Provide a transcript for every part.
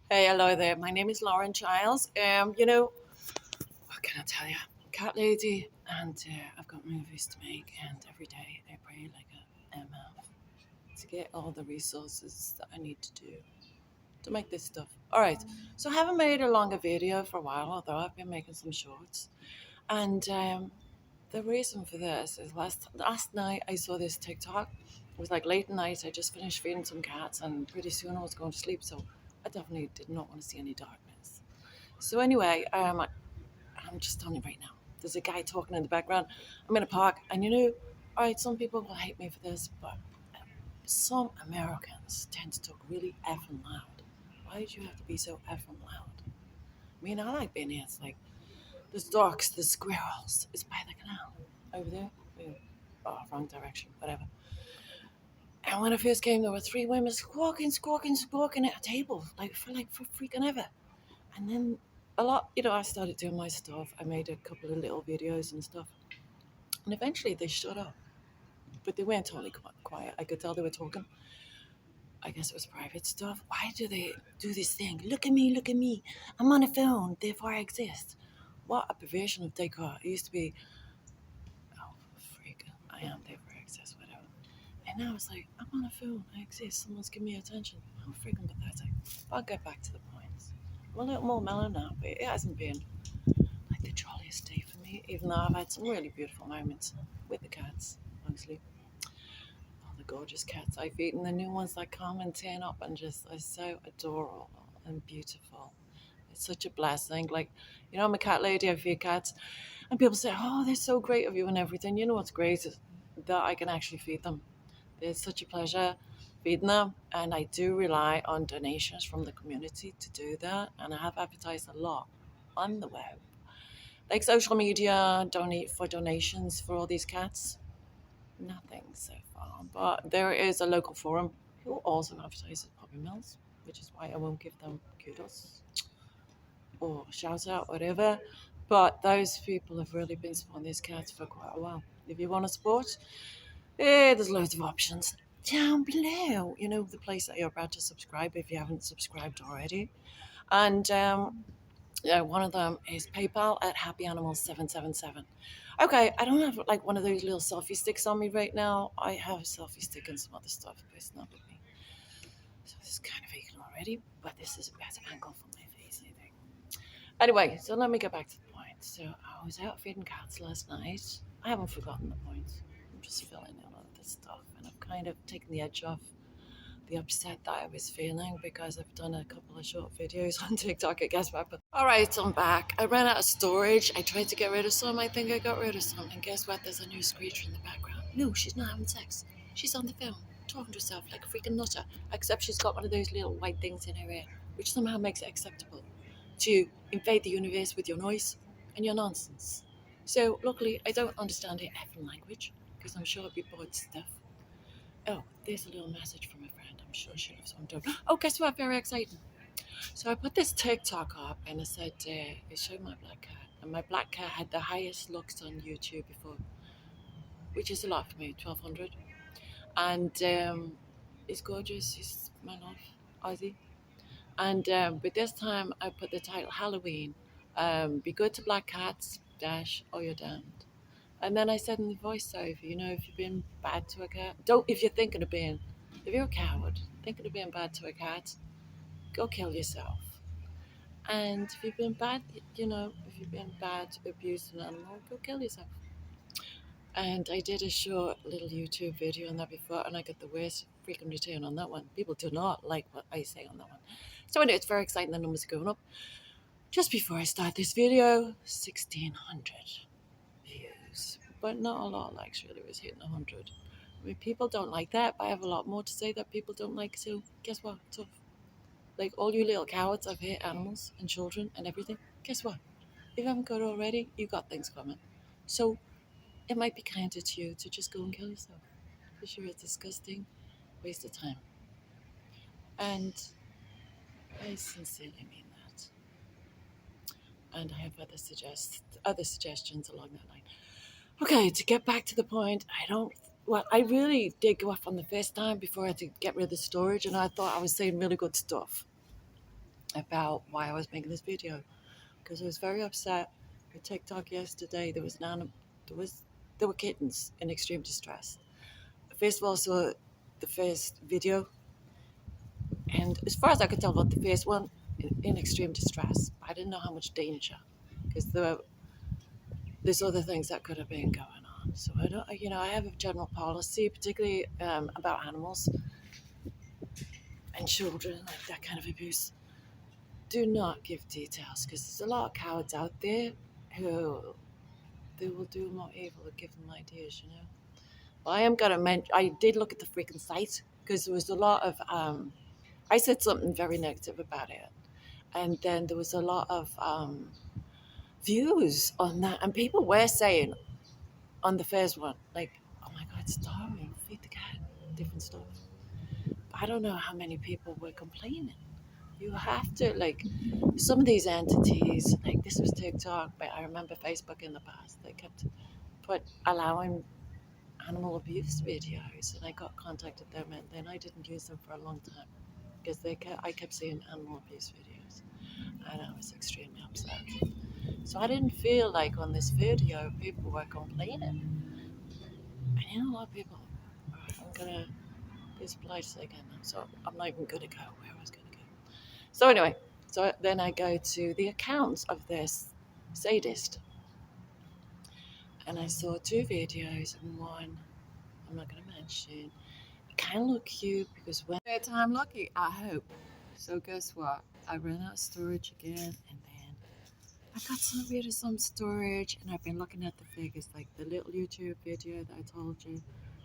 Hey, hello there. My name is Lauren Childs. What can I tell you? Cat lady, and I've got movies to make, and every day I pray like a MF to get all the resources that I need to do to make this stuff. All right, so I haven't made a longer video for a while, although I've been making some shorts. And the reason for this is last night I saw this TikTok. It was like late at night. I just finished feeding some cats, and pretty soon I was going to sleep. So I definitely did not want to see any darkness. So anyway, I'm just telling you right now. There's a guy talking in the background. I'm in a park, and all right, some people will hate me for this, but some Americans tend to talk really effing loud. Why did you have to be so effing loud? I mean, I like being here. It's like there's ducks, there's squirrels. It's by the canal over there. Yeah. Oh, wrong direction. Whatever. And when I first came, there were three women squawking at a table, like for freaking ever. And then I started doing my stuff. I made a couple of little videos and stuff. And eventually they shut up. But they weren't totally quiet. I could tell they were talking. I guess it was private stuff. Why do they do this thing? Look at me, look at me. I'm on a phone, therefore I exist. What a perversion of Descartes. It used to be, oh, freak, I am, therefore I exist, whatever. And now it's like, I'm on a phone, I exist, someone's giving me attention. How freaking pathetic. I'll get back to the points. I'm a little more mellow now, but it hasn't been like the jolliest day for me, even though I've had some really beautiful moments with the cats, mostly. All the gorgeous cats I've eaten, the new ones that come and turn up and just are so adorable and beautiful. It's such a blessing. Like, I'm a cat lady, I feed cats, and people say, oh, they're so great of you and everything. You know what's great is that I can actually feed them. It's such a pleasure feeding them, and I do rely on donations from the community to do that, and I have advertised a lot on the web, like social media, donate for donations for all these cats. Nothing so far, but there is a local forum who also advertises puppy mills, which is why I won't give them kudos or shout out, whatever. But those people have really been supporting these cats for quite a while. If you want to support, there's loads of options down below. The place that you're about to subscribe if you haven't subscribed already. And yeah, one of them is PayPal at happyanimal777. Okay, I don't have like one of those little selfie sticks on me right now. I have a selfie stick and some other stuff, but it's not with me. So this is kind of vacant already, but this is a better angle for my face, I think. Anyway, so let me get back to the point. So I was out feeding cats last night. I haven't forgotten the point. I'm just filling in all this stuff, and I've kind of taken the edge off the upset that I was feeling because I've done a couple of short videos on TikTok. I guess what. But all right, I'm back. I ran out of storage. I tried to get rid of some. I think I got rid of some. And guess what? There's a new screecher in the background. No, she's not having sex. She's on the phone, talking to herself like a freaking nutter. Except she's got one of those little white things in her ear, which somehow makes it acceptable to invade the universe with your noise and your nonsense. So luckily, I don't understand her effing language because I'm sure I'd be bored to death. Oh, there's a little message from a friend. I'm sure she loves what I'm doing. Oh, guess what? Very exciting. So I put this TikTok up and I said, it showed my black cat. And my black cat had the highest looks on YouTube before, which is a lot for me, 1,200. And it's gorgeous. He's my love, Ozzy. And but this time I put the title Halloween. Be good to black cats, dash, or you're damned. And then I said in the voiceover, if you've been bad to a cat, if you're thinking of being, if you're a coward, thinking of being bad to a cat, go kill yourself. And if you've been bad, if you've been bad to abuse an animal, go kill yourself. And I did a short little YouTube video on that before, and I got the worst freaking return on that one. People do not like what I say on that one. So anyway, it's very exciting. The numbers are going up. Just before I start this video, 1,600 views, but not a lot of likes. Really, was hitting 100. I mean, people don't like that, but I have a lot more to say that people don't like. So guess what? Tough. Like all you little cowards, I've hate animals and children and everything. Guess what? If you haven't got it already, you got things coming. So it might be kinder to you to just go and kill yourself because you're a disgusting waste of time. And I sincerely mean that. And I have other suggestions along that line. Okay, to get back to the point, I really did go off on the first time before I had to get rid of the storage, and I thought I was saying really good stuff. about why I was making this video because I was very upset with TikTok yesterday. There was there were kittens in extreme distress. First of all, I saw the first video, and as far as I could tell, about the first one in extreme distress. I didn't know how much danger because there's other things that could have been going on. So I don't, I have a general policy, particularly about animals and children, like that kind of abuse. Do not give details because there's a lot of cowards out there who they will do more evil or give them ideas, But I am gonna mention. I did look at the freaking site because there was a lot of. I said something very negative about it, and then there was a lot of views on that, and people were saying on the first one, like, "Oh my God, starving, feed the cat," different stuff. I don't know how many people were complaining. You have to, like, some of these entities, like this was TikTok, but I remember Facebook in the past, they kept allowing animal abuse videos, and I got contacted them, and then I didn't use them for a long time because I kept seeing animal abuse videos, and I was extremely upset. So I didn't feel like on this video people were complaining, and a lot of people. I'm gonna be as polite as I can now, so I'm not even gonna go where I was gonna go. So anyway, so then I go to the accounts of this sadist, and I saw two videos, and one I'm not going to mention. It kind of looked cute because when third time lucky, I hope. So guess what? I ran out of storage again, and then I got some storage, and I've been looking at the figures, like the little YouTube video that I told you.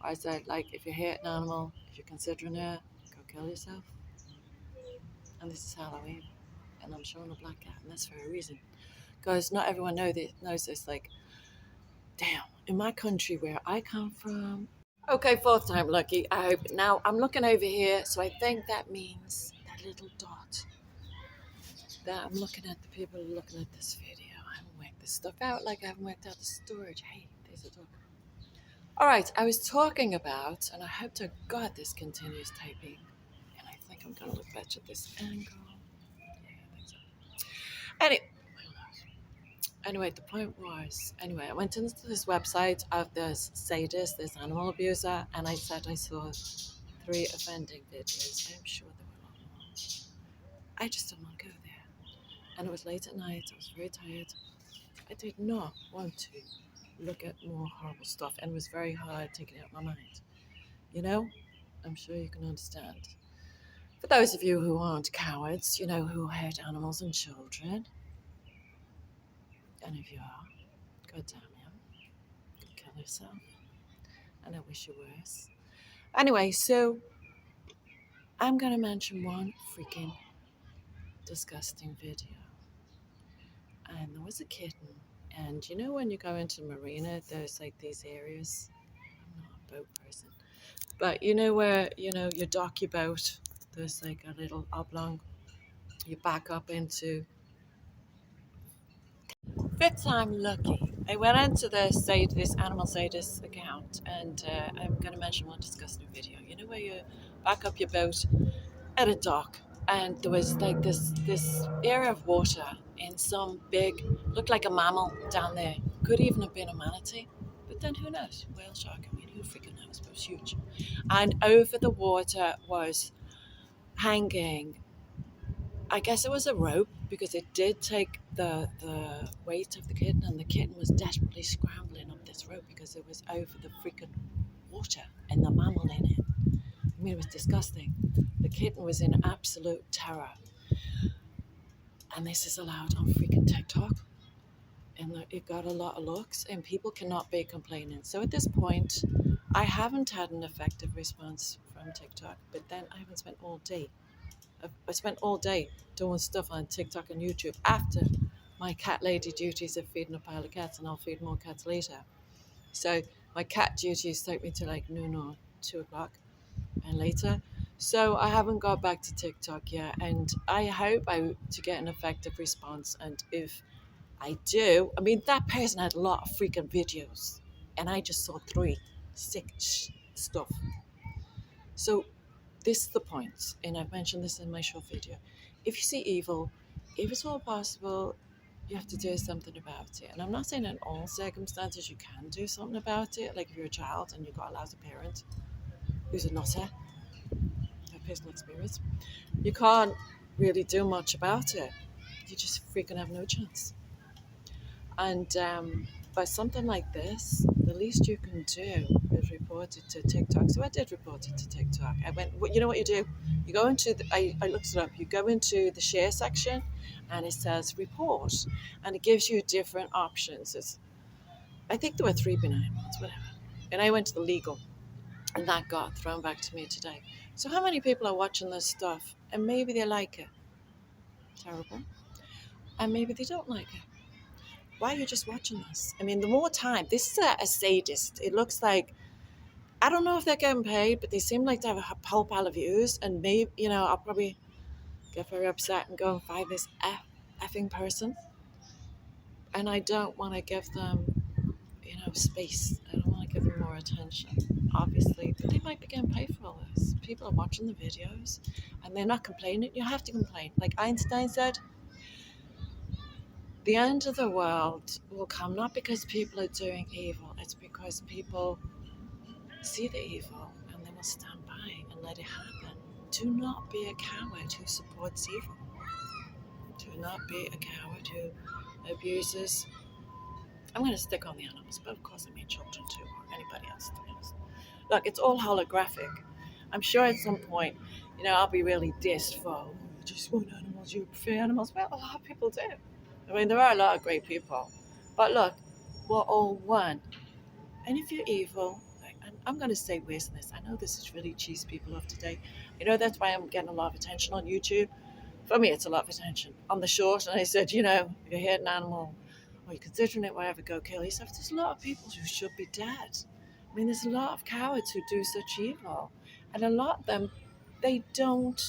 I said, like, if you hate an animal, if you're considering it, go kill yourself. And this is Halloween, and I'm showing a black cat, and that's for a reason. Because not everyone knows this. Like, damn, in my country where I come from. Okay, fourth time lucky. I hope. Now I'm looking over here, so I think that means that little dot. That I'm looking at the people looking at this video. I haven't worked this stuff out like I haven't worked out the storage. Hey, there's a dog. All right, I was talking about, and I hope to God this continues typing, and I think I'm going to look better at this angle. Yeah, I think so. Anyway, the point was, I went into this website of this sadist, this animal abuser, and I said I saw 3 offending videos. I'm sure there were a lot more. I just didn't want to go there. And it was late at night. I was very tired. I did not want to look at more horrible stuff, and it was very hard taking it out of my mind. I'm sure you can understand. For those of you who aren't cowards, who hurt animals and children, and if you are, God damn you, go kill yourself. And I wish you worse. Anyway, so I'm going to mention one freaking disgusting video. And there was a kitten. And when you go into marina, there's like these areas. I'm not a boat person. But where, you dock your boat, there's like a little oblong. You back up into. Fifth time lucky. I went into this animal sadist account, and I'm going to mention one disgusting video. Where you back up your boat at a dock, and there was like this area of water in some big, looked like a mammal down there. Could even have been a manatee, but then who knows? Whale shark. I mean, who freaking knows? But it was huge, and over the water was hanging. I guess it was a rope because it did take the weight of the kitten, and the kitten was desperately scrambling up this rope because it was over the freaking water and the mammal in it. I mean, it was disgusting. The kitten was in absolute terror. And this is allowed on freaking TikTok. And it got a lot of looks, and people cannot be complaining. So at this point, I haven't had an effective response from TikTok, but then I haven't spent all day. I spent all day doing stuff on TikTok and YouTube after my cat lady duties of feeding a pile of cats, and I'll feed more cats later. So my cat duties take me to like noon or 2 o'clock and later. So I haven't got back to TikTok yet, and I hope to get an effective response. And if I do, I mean, that person had a lot of freaking videos, and I just saw 3 sick stuff. So this is the point, and I've mentioned this in my short video. if you see evil, if it's all possible, you have to do something about it. And I'm not saying in all circumstances you can do something about it. Like if you're a child and you've got a lousy parent who's a nutter, a personal experience, you can't really do much about it. You just freaking have no chance. And by something like this, the least you can do is report it to TikTok. So I did report it to TikTok. I went, you know what you do? You go into, I looked it up, you go into the share section and it says report. And it gives you different options. I think there were three benign ones, whatever. And I went to the legal and that got thrown back to me today. So how many people are watching this stuff and maybe they like it? Terrible. And maybe they don't like it. Why are you just watching this? I mean, the more time, this is a sadist. It looks like, I don't know if they're getting paid, but they seem like to have a whole pile of views. And maybe, I'll probably get very upset and go and find this effing person. And I don't want to give them, space. I don't want to give them more attention, obviously. But they might be getting paid for all this. People are watching the videos and they're not complaining. You have to complain. Like Einstein said, the end of the world will come not because people are doing evil, it's because people see the evil and they will stand by and let it happen. Do not be a coward who supports evil. Do not be a coward who abuses. I'm going to stick on the animals, but of course I mean children too, or anybody else, to be honest. Look, it's all holographic. I'm sure at some point, I'll be really dissed for, oh, you just want animals, you prefer animals. Well, a lot of people do. I mean, there are a lot of great people. But look, we're all one. And if you're evil, I'm going to say worse than this. I know this is really cheese people off today. That's why I'm getting a lot of attention on YouTube. For me, it's a lot of attention. On the short, and I said, if you hit an animal or you're considering it, whatever, go kill yourself. There's a lot of people who should be dead. I mean, there's a lot of cowards who do such evil. And a lot of them, they don't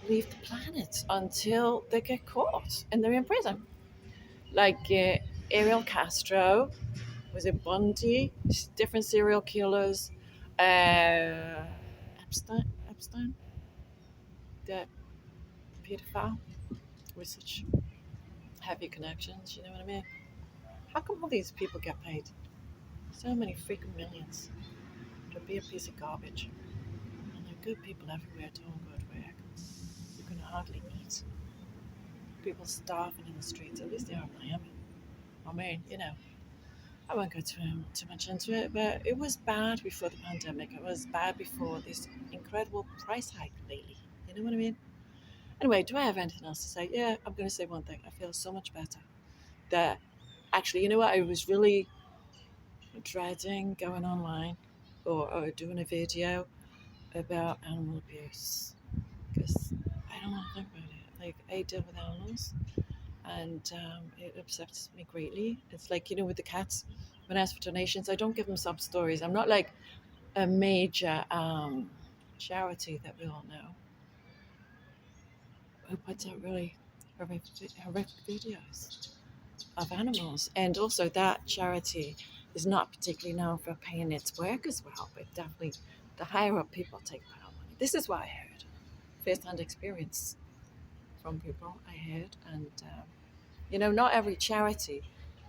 leave the planet until they get caught and they're in prison. Like Ariel Castro, was it Bundy? Different serial killers. Epstein, the pedophile with such heavy connections. You know what I mean? How come all these people get paid so many freaking millions to be a piece of garbage? And there are good people everywhere doing good work. You can hardly eat. People starving in the streets. At least they are in Miami. I mean, I won't go too much into it, but it was bad before the pandemic. It was bad before this incredible price hike lately. You know what I mean? Anyway, do I have anything else to say? Yeah, I'm going to say one thing. I feel so much better. That actually, you know what? I was really dreading going online or doing a video about animal abuse because I don't want to think about it. Like, I deal with animals and it upsets me greatly. It's like, with the cats, when I ask for donations, I don't give them sub stories. I'm not like a major charity that we all know who puts out really horrific videos of animals. And also, that charity is not particularly known for paying its work as well, but definitely the higher up people take power money. This is what I heard, first-hand experience from people I heard, and not every charity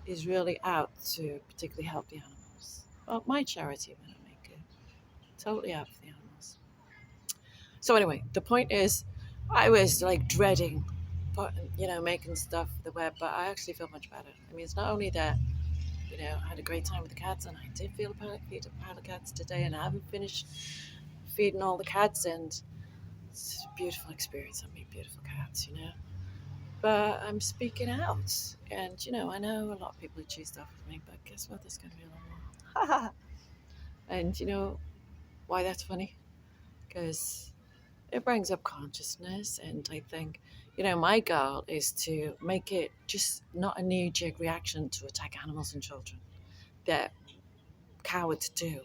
is really out to particularly help the animals. Well, my charity, when I make it, totally out for the animals. So anyway, the point is, I was like dreading, making stuff for the web, but I actually feel much better. I mean, it's not only that, I had a great time with the cats, and I did feed a pile of cats today, and I haven't finished feeding all the cats, and it's a beautiful experience. I meet beautiful cats. But I'm speaking out, and I know a lot of people who choose stuff with me, but guess what? There's going to be a lot more. And you know why that's funny? Because it brings up consciousness, and I think my goal is to make it just not a knee-jerk reaction to attack animals and children that cowards do.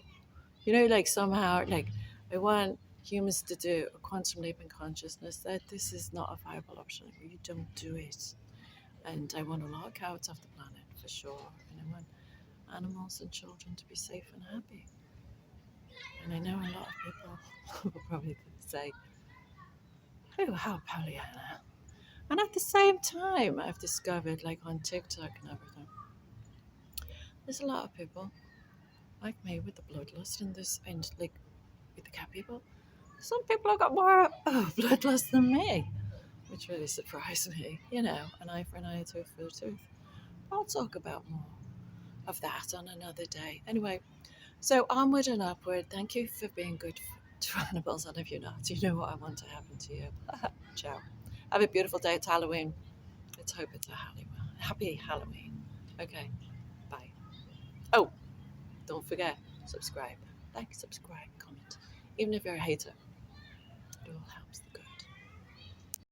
Like somehow, like I want humans to do a quantum leap in consciousness that this is not a viable option. You don't do it. And I want a lot of cowards off the planet for sure. And I want animals and children to be safe and happy. And I know a lot of people will probably say, oh, how Pollyanna. And at the same time, I've discovered, like on TikTok and everything, there's a lot of people like me with the bloodlust and this, and like with the cat people. Some people have got more bloodlust than me, which really surprised me. An eye for an eye, a tooth for a tooth. I'll talk about more of that on another day. Anyway, so onward and upward. Thank you for being good to animals, and if you're not, you know what I want to happen to you. Ciao. Have a beautiful day. It's Halloween. Let's hope it's a Halloween. Happy Halloween. Okay, bye. Oh, don't forget, subscribe. Like, subscribe, comment. Even if you're a hater.